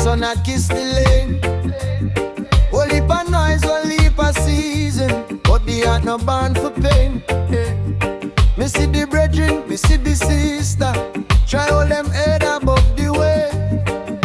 sun a kiss the lane. Whole heap of noise, whole heap of season, but the heart no born for pain. Me see the brethren, me see the sister, try hold them head above the way.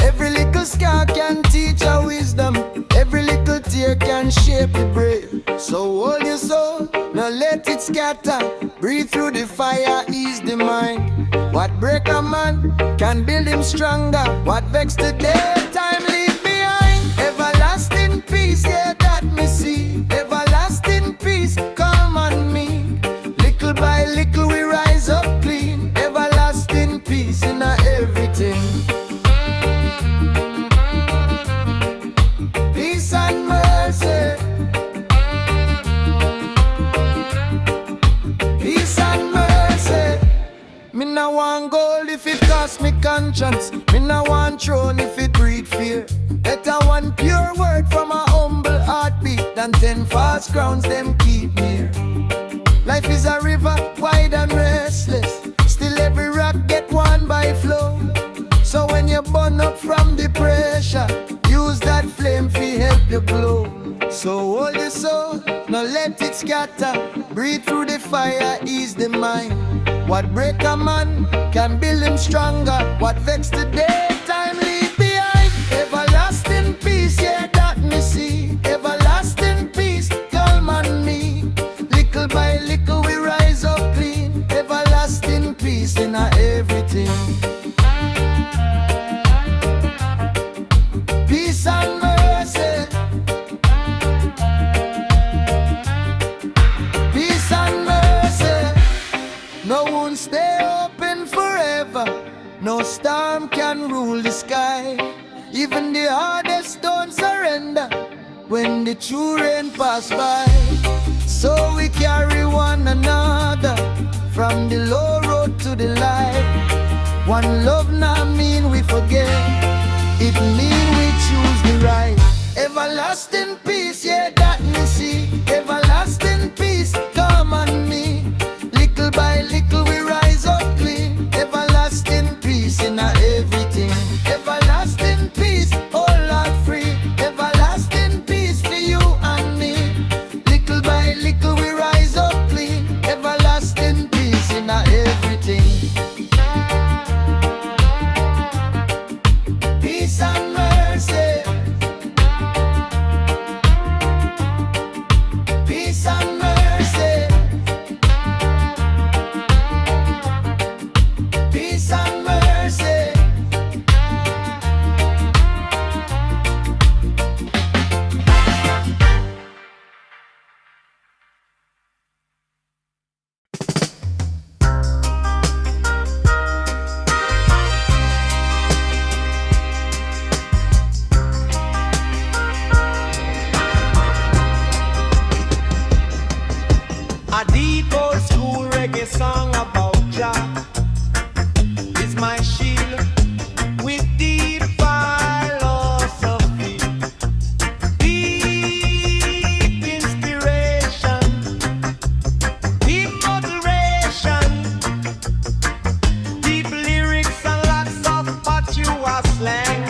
Every little scar can teach a wisdom, every little tear can shape the brave. So hold your soul, now let it scatter. Breathe through the fire, ease the mind. What break a man can build him stronger. What vex today, time leave behind. Everlasting peace, yeah, that me see. Everlasting peace, come on me. Little by little we rise up clean. Everlasting peace in everything. Peace and mercy. Peace and mercy. Me no want gold if it cost me conscience. Me no want throne if it breed fear. Better one pure word from a humble heartbeat than 10 false crowns them keep near. Life is a river, wide and restless. Still every rock get one by flow. So when you burn up from the pressure, use that flame to help you glow. So hold your soul, now let it scatter. Breathe through the fire, ease the mind. What break a man can build him stronger. What vex today, time leave behind. Everlasting peace, yeah, that me see. Everlasting peace, calm on me. Little by little we rise up clean. Everlasting peace in everything. Peace and mercy. Peace and mercy. No one stay open forever. No storm can rule the sky. Even the hardest don't surrender when the true rain pass by. So we carry one another from the low road to the light. One love not mean we forget, it mean we choose the right. Everlasting peace, yeah, that me see. Everlasting peace, come on me. Little by little we rise up clean. Everlasting peace in everything. Everlasting peace, all heart free. Everlasting peace for you and me. Little by little we rise up clean. Everlasting peace in everything. Peace and mercy. Peace and mercy. Peace and mercy. A deep old school reggae song about Jah is my shield with deep philosophy, deep inspiration, deep motivation, deep lyrics and lots of patois slangs.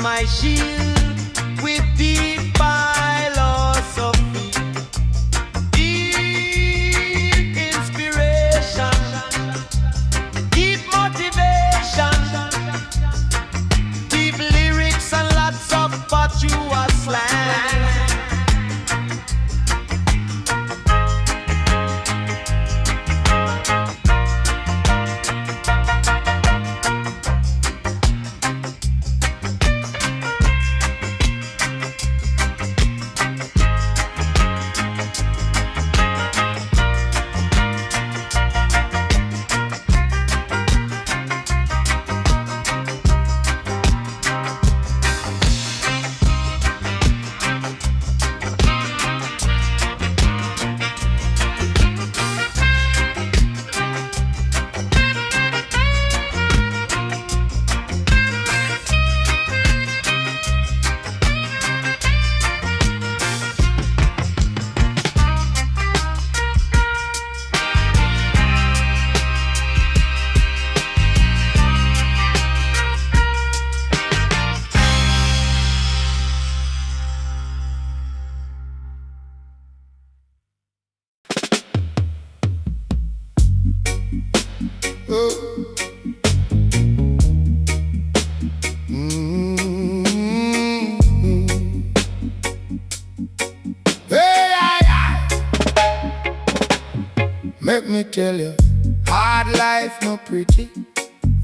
My shield with deep philosophy, deep inspiration, deep motivation, deep lyrics and lots of patois slang. Hey, make me tell you, hard life no pretty.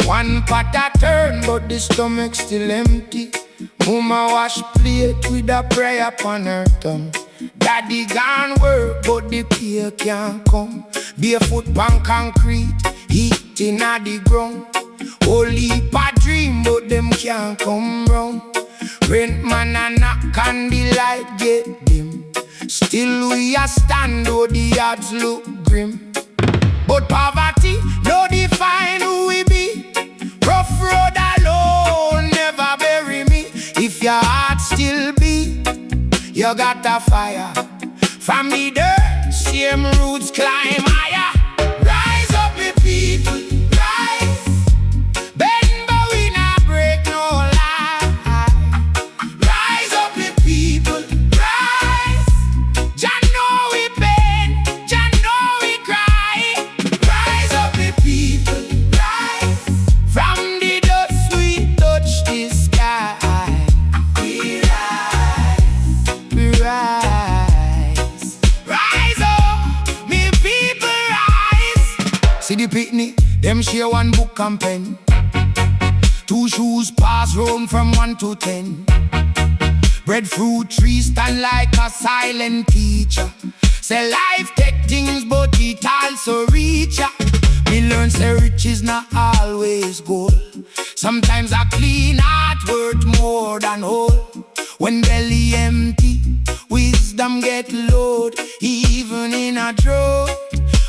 One pot a turn, but the stomach still empty. Mama wash plate with a prayer upon her tongue. Daddy gone work, but the pay can't come. Barefoot pan concrete, heat inna the ground. Whole heap a dream, but them can't come round. Rent man a knock and the light get dim. Still we a stand though the odds look grim. But poverty no define who we be. Rough road alone never bury me. If your heart still beat, you got a fire. From the dirt, same roots climb higher. Rise up, me people, rise. Bend but we not break no lie. Rise up, me people, rise. Jah know we pain, Jah know we cry. Rise up, me people, rise. From the dust we touch the sky. We rise, we rise. Rise up, me people rise. See the picnic, them share one book and pen. Two shoes pass round from 1 to 10. Breadfruit tree stand like a silent teacher. Say life take things but it also reach ya. Me learn say rich is not always gold. Sometimes a clean heart worth more than whole. When belly empty, wisdom get load. Even in a drought,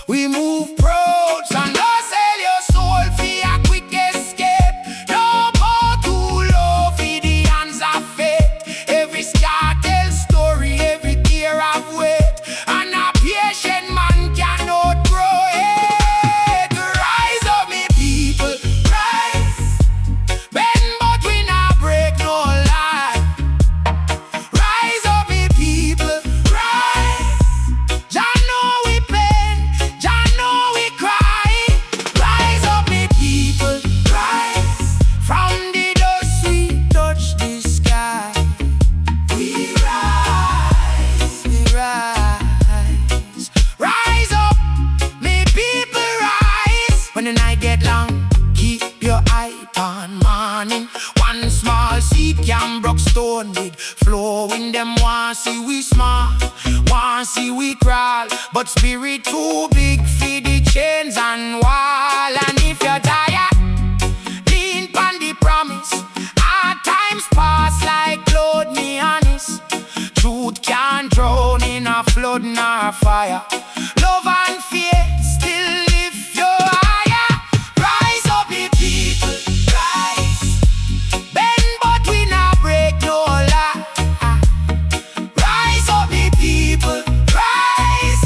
we move proud. So no sell your soul for a quick escape. No go too low for the hands of fate. Every scar tells story, every tear of weight. And a patient man cannot grow it. Rise up, me people, rise. Bend but we not break no lie. Rise up, me people, rise. Jah know we pain, Jah know we cry. Rise up, me people, rise. From the dust we touch the sky. We rise, we rise. Rise up, me people rise. When the night get long, keep your eye on morning. One small seed can broke stone with flow in them. Want see we small, want see we crawl. But spirit too big for the chains and wall. And if you're tired, lean pon the promise. Hard times pass like cloud, me honest. Truth can't drown in a flood nor fire. Love and faith still lift you higher. Rise up, me people, rise. Bend but we not break no lie. Rise up, me people, rise.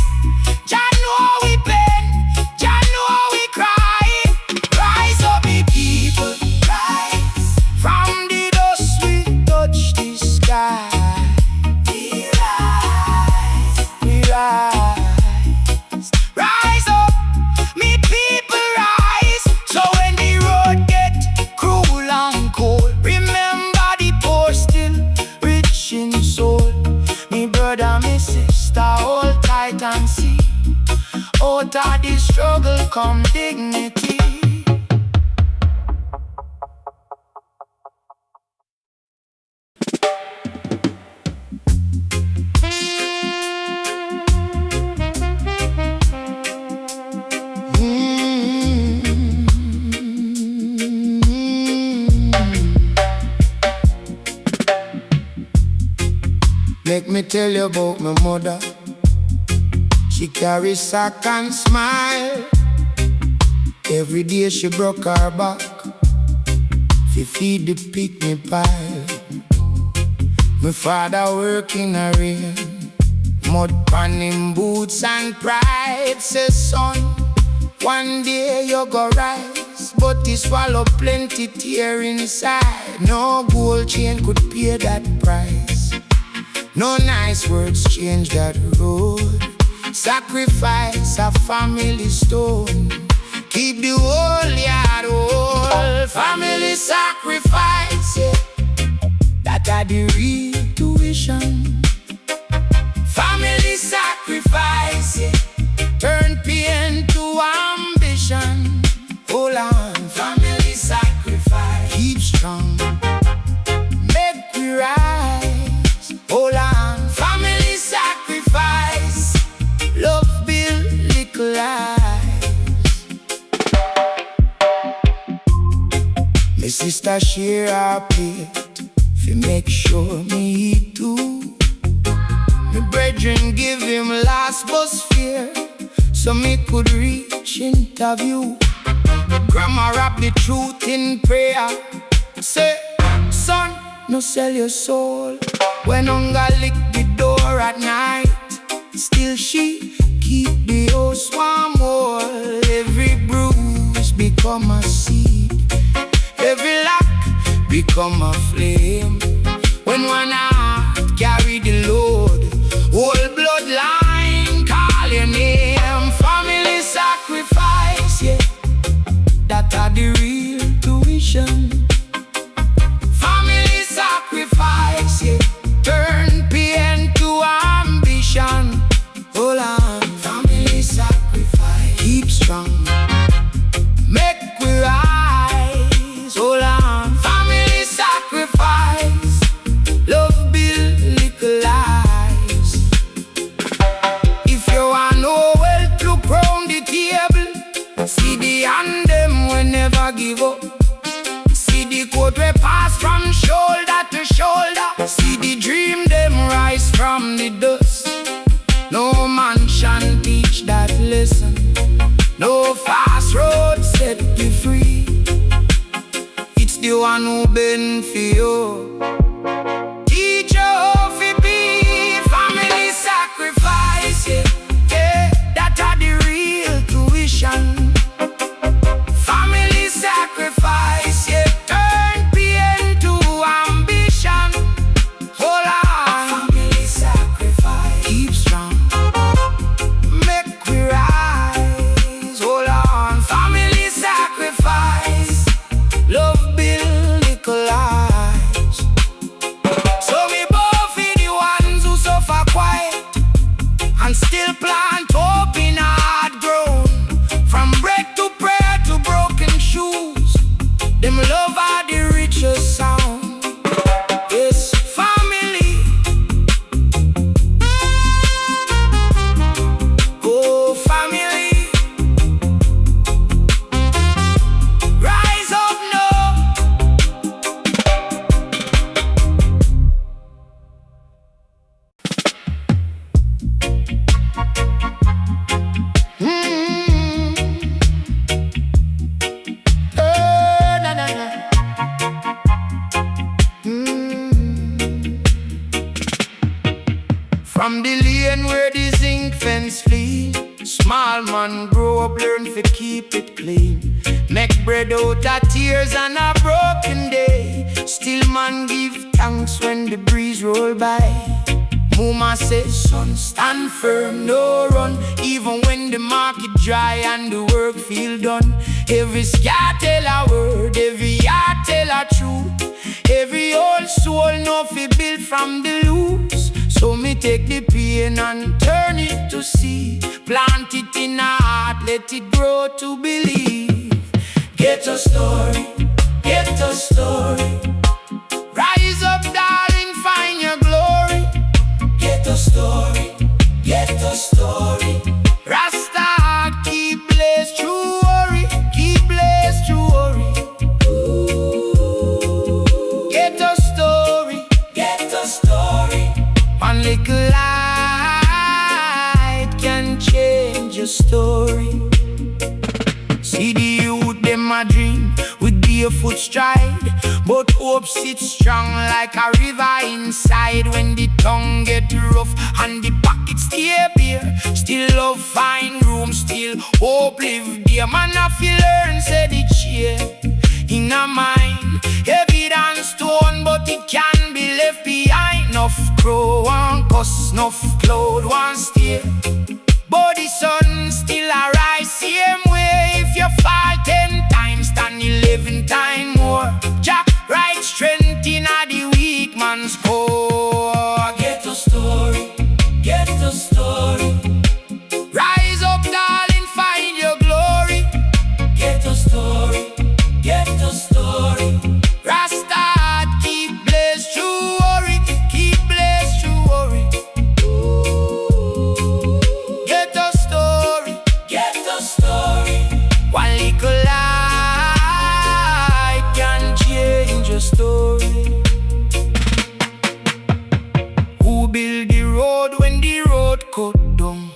Jah know we pain, Jah know we cry. Rise up, me people, rise. From the dust we touch the sky. We rise, we rise. Rise up, me people rise. So when the road get cruel and cold, remember the poor still rich in soul. Me brother, me sister, hold tight and see. Out of the struggle come dignity. Make me tell you about my mother. She carry sack and smile. Every day she broke her back to feed the picnic pile. My father working a rain, mud pan him boots and pride. Says son, one day you go rise, but he swallow plenty tear inside. No gold chain could pay that price. No nice words change that road. Sacrifice a family stone. keep the whole yard whole. Family sacrifice, yeah. That are the real tuition. Family sacrifice, yeah. Turn pain to ambition. Hold on, family sacrifice. Keep strong, make we rise. Hold on, family sacrifice. Love build little lives. My sister share her plate, fi make sure me eat too. My brethren give him last bus fare, so me could reach interview. Grandma wrap the truth in prayer. Say, son, no sell your soul. When hunger lick the door at night, still she keep the house warm whole. Every bruise become a seed, every lack become a flame. When one heart carry the load, whole bloodline call your name. Family sacrifice, yeah. That are the real tuition. Family sacrifice, yeah. Turn pain to ambition. Hold on, family sacrifice. Keep strong, make we rise. Hold on, family sacrifice. Love build little lives. If you want no wealth, look round the table. See the hand them we never give up. See the coat we pass from shoulder to shoulder. See the dream them rise from the dust. No man can teach that lesson. No fast road set you free. It's the one who been for you. Teach you how to be. Family sacrifice, yeah. Yeah, that are the real tuition. Family sacrifice, yeah. Turn pain to ambition. Hold on, family sacrifice. Keep strong, make we rise. Hold on, family sacrifice. Love build little lives. So we both be the ones who suffer quiet and still plant hope in a hard ground. From bread to prayer to broken shoes, them love are the richest sound. Yes, family. Oh, family. Rise up now. Na, na, na. From the lane where the zinc fence flee, small man grow up, learn to keep it clean. Make bread out of tears and a broken day. Still man give thanks when the breeze roll by. Mama says, son, stand firm, no run. Even when the market dry and the work feel done. Every scar tell a word, every heart tell a truth. Every old soul know fi build from the loose. So me take the pain and turn it to seed. Plant it in a heart, let it grow to believe. Get a story, get a story. Rise up, darling, find your glory. Get a story, get a story. Rasta keep blessed through worry, keep blessed through worry. Get a story, get a story. One little light can change your story. See the youth, them a dream with barefoot stride, but hope sits strong like a river inside. When the tongue get rough and the pockets stay bare, still love find room, still hope live there. Man, I feel learn, say the cheer in a mind, heavy than stone, but it can be left behind. Enough crow one cuss, enough cloud one steer, but the sun still arise same way. If you road when the road cut down?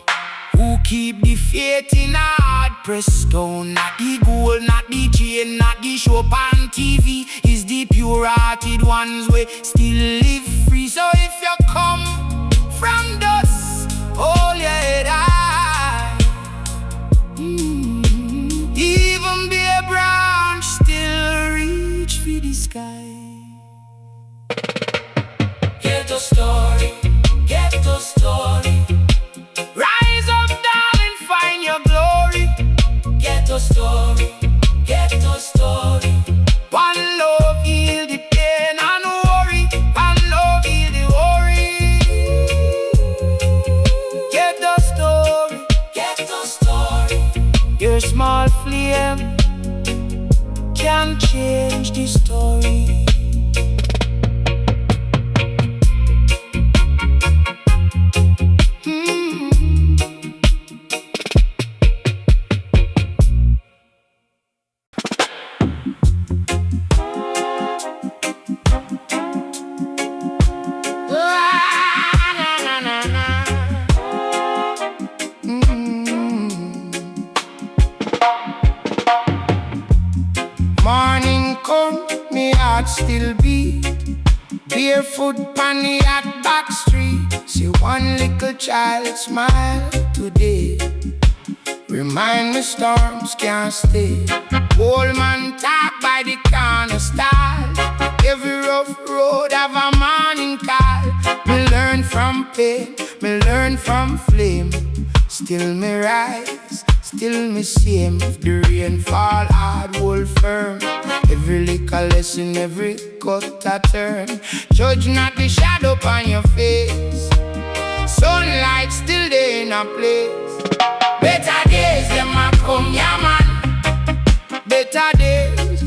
Who keep the faith in a hard press stone? Not the gold, not the chain, not the show on TV. It's the pure-hearted ones we still live free. So if you come from dust, hold your head high. Even be a branch, still reach for the sky. Get a story, get a story. Rise up, darling, find your glory. Get a story, get a story. One love heal the pain and worry. One love heal the worry. Get a story, get a story. Your small flame can change the story. Morning come, me heart still beat. Barefoot pon the hot back street. See one little child smile today. Remind me storms can't stay. Old man talk by the corner style. Every rough road have a morning call. Me learn from pain, me learn from flame. Still me rise, still me same. If the rain fall hard, hold firm. Every little lesson, every cut a turn. Judge not the shadow upon your face. Sunlight still there in a place. Better days, them a come, yeah man. Better days,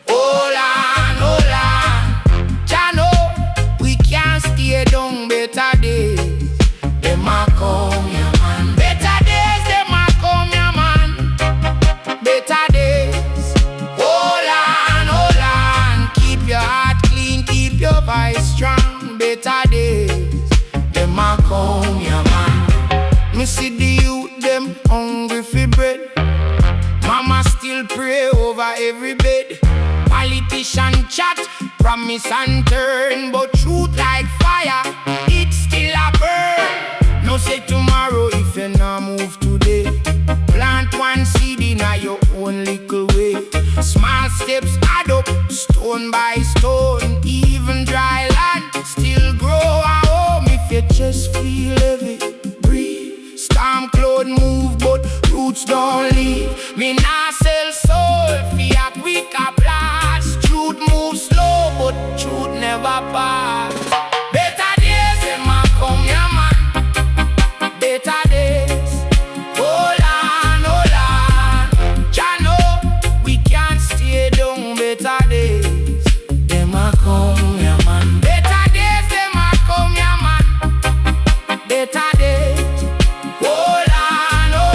hold on, hold on. Jah know, we can't stay down. Better days, them a come, yeah man. Better days, them a come, yeah man. Better days, hold on. Keep your heart clean, keep your voice strong. Better days, them a come, yeah man. Me see the youth, them hungry for bread. Mama still pray over every bed. Politician chat, promise and turn. But truth like fire, it still a burn. No say tomorrow if you not move today. Plant one seed in your own little way. Small steps add up, stone by stone. Even dry land still grow a home. If you just feel heavy, breathe. Storm cloud move but roots don't leave. Me nah sell soul for a quick applause. Truth moves slow but truth never pass. Better days them a come, yeah man. Better days, hold on. Jah know we can't stay down. Better days, them a come, yeah man. Better days, them a come, yeah man. Better days, hold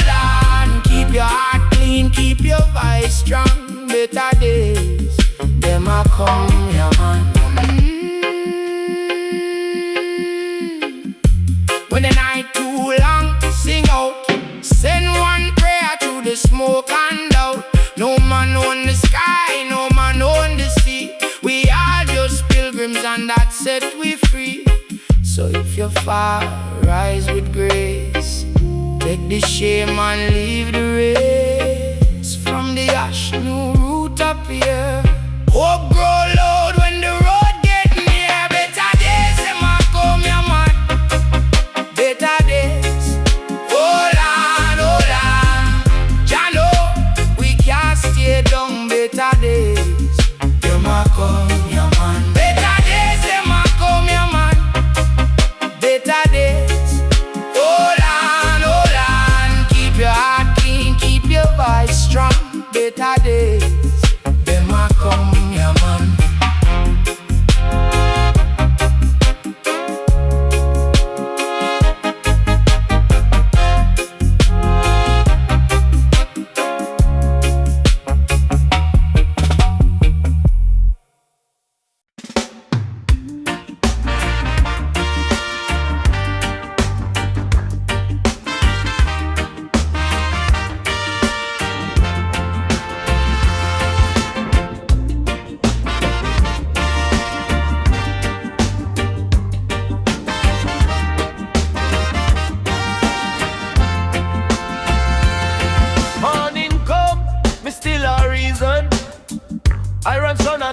on. Keep your heart clean, keep your voice strong. Better days, them a come, yeah man. When the night too long, sing out. Send one prayer to the smoke and out. No man on the sky, no man on the sea. We are just pilgrims and that set we free. So if you fall, rise with grace. Take the shame and leave the race. From the ash, new root appear. Hope grow loud when the road get near. Better days, them a come, yeah man. Better days, hold on. Jah know we can't stay down. Better days, them a come, yeah man. Better days, them a come, yeah man. Better days, hold on. Keep your heart clean, keep your voice strong. Better days, them a come, yeah man.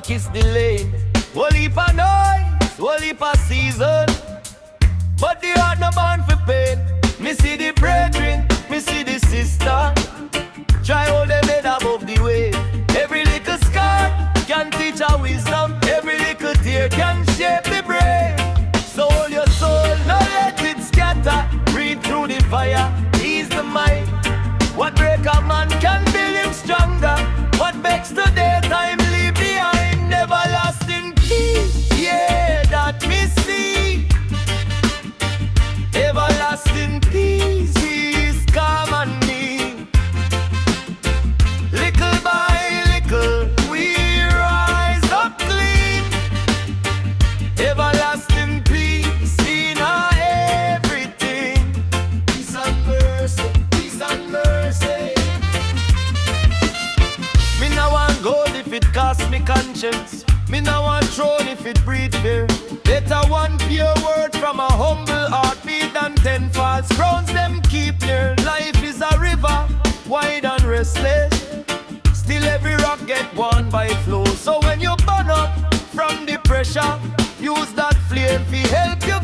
a kiss the lane. Whole heap of noise, whole heap of season, but the heart no born for pain. Me see the brethren, me see the sister, try hold them head above the wave. Every little scar can teach a wisdom, every little tear can shape the brain. So hold your soul, no let it scatter. Breathe through the fire, ease the mind. What break a man can build him stronger. What makes the daytime leave behind. Everlasting peace, yeah, that me see. Everlasting peace is calm on me. Little by little we rise up clean. Everlasting peace in our everything. Peace and mercy, peace and mercy. Me now want gold if it costs me conscience. Me now want throne if it breed fear. Better one pure word from a humble heartbeat than 10 false crowns them keep near. Life is a river, wide and restless. Still every rock get worn by flow. So when you burn up from the pressure, use that flame to help you